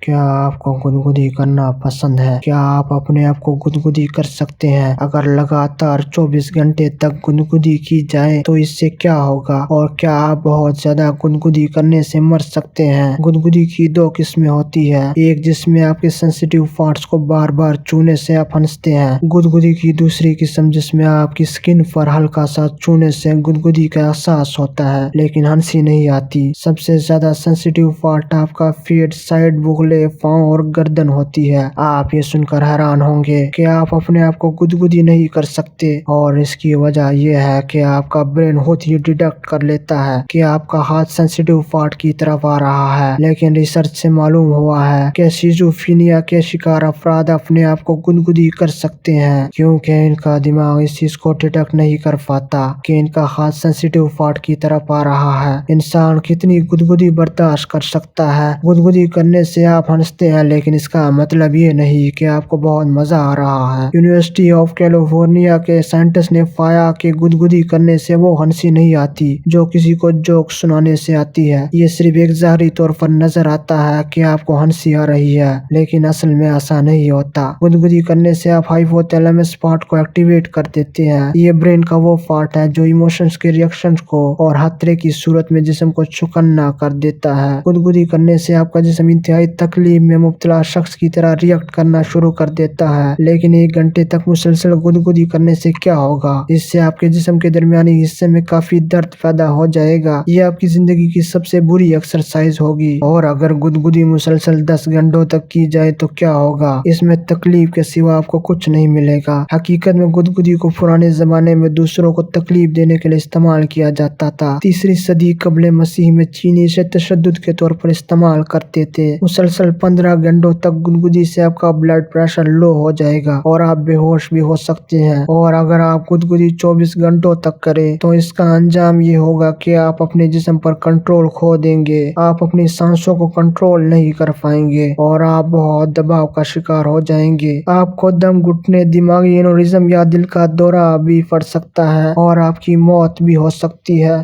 क्या आपको गुदगुदी करना पसंद है? क्या आप अपने आप को गुदगुदी कर सकते हैं? अगर लगातार 24 घंटे तक गुदगुदी की जाए तो इससे क्या होगा? और क्या आप बहुत ज्यादा गुदगुदी करने से मर सकते हैं? गुदगुदी की दो किस्में होती है, एक जिसमें आपके सेंसिटिव पार्ट्स को बार बार छूने से आप हंसते हैं। गुदगुदी की दूसरी किस्म जिसमें आपकी स्किन पर हल्का सा छूने से गुदगुदी का एहसास होता है लेकिन हंसी नहीं आती। सबसे ज्यादा सेंसिटिव पार्ट आपका फेट, साइड, बुगले, पाँव और गर्दन होती है। आप ये सुनकर हैरान होंगे कि आप अपने आप को गुदगुदी नहीं कर सकते, और इसकी वजह यह है कि आपका ब्रेन खुद ही डिटेक्ट कर लेता है कि आपका हाथ सेंसिटिव पार्ट की तरफ आ रहा है। लेकिन रिसर्च से मालूम हुआ है कि सिजोफ्रेनिया के शिकार अफराद अपने आप को गुदगुदी कर सकते हैं क्योंकि इनका दिमाग इस चीज को डिटेक्ट नहीं कर पाता कि इनका हाथ सेंसिटिव पार्ट की तरफ आ रहा है। इंसान कितनी गुदगुदी बर्दाश्त कर सकता है? गुदगुदी करने से आप हंसते हैं लेकिन इसका मतलब ये नहीं कि आपको बहुत मजा आ रहा है। यूनिवर्सिटी ऑफ कैलिफोर्निया के साइंटिस्ट ने पाया कि गुदगुदी करने से वो हंसी नहीं आती जो किसी को जोक सुनाने से आती है। ये सिर्फ एक ज़ाहिरी तौर पर नजर आता है कि आपको हंसी आ रही है, लेकिन असल में ऐसा नहीं होता। गुदगुदी करने से आप हाइपोथैलेमस पार्ट को एक्टिवेट कर देते हैं। ये ब्रेन का वो पार्ट है जो इमोशंस के रिएक्शंस को और खतरे की सूरत में जिस्म को चौकन्ना कर देता है। गुदगुदी करने से आपका जिस्म इंतहाई तकलीफ में मुब्तला शख्स की तरह रिएक्ट करना शुरू कर देता है। लेकिन 1 घंटे तक मुसलसल गुदगुदी करने से क्या होगा? इससे आपके जिस्म के दरमियानी हिस्से में काफी दर्द पैदा हो जाएगा। ये आपकी जिंदगी की सबसे बुरी एक्सरसाइज होगी। और अगर गुदगुदी मुसलसल 10 घंटों तक की जाए तो क्या होगा? इसमें तकलीफ के सिवा आपको कुछ नहीं मिलेगा। हकीकत में गुदगुदी को पुराने जमाने में दूसरों को तकलीफ देने के लिए इस्तेमाल किया जाता था। 3री सदी कबले मसीह में चीनी इसे तशद्दुद के तौर पर इस्तेमाल करते थे। मुसलसल 15 घंटों तक गुदगुदी से आपका ब्लड प्रेशर लो हो जाएगा और आप बेहोश भी हो सकते हैं। और अगर आप गुदगुदी 24 घंटों तक करें तो इसका अंजाम ये होगा कि आप अपने जिस्म पर कंट्रोल खो देंगे। आप अपनी सांसों को कंट्रोल नहीं कर पाएंगे और आप बहुत दबाव का शिकार हो जाएंगे। आपको दम घुटने, दिमागी एनोरिज्म या दिल का दौरा भी पड़ सकता है और आपकी मौत भी हो सकती है।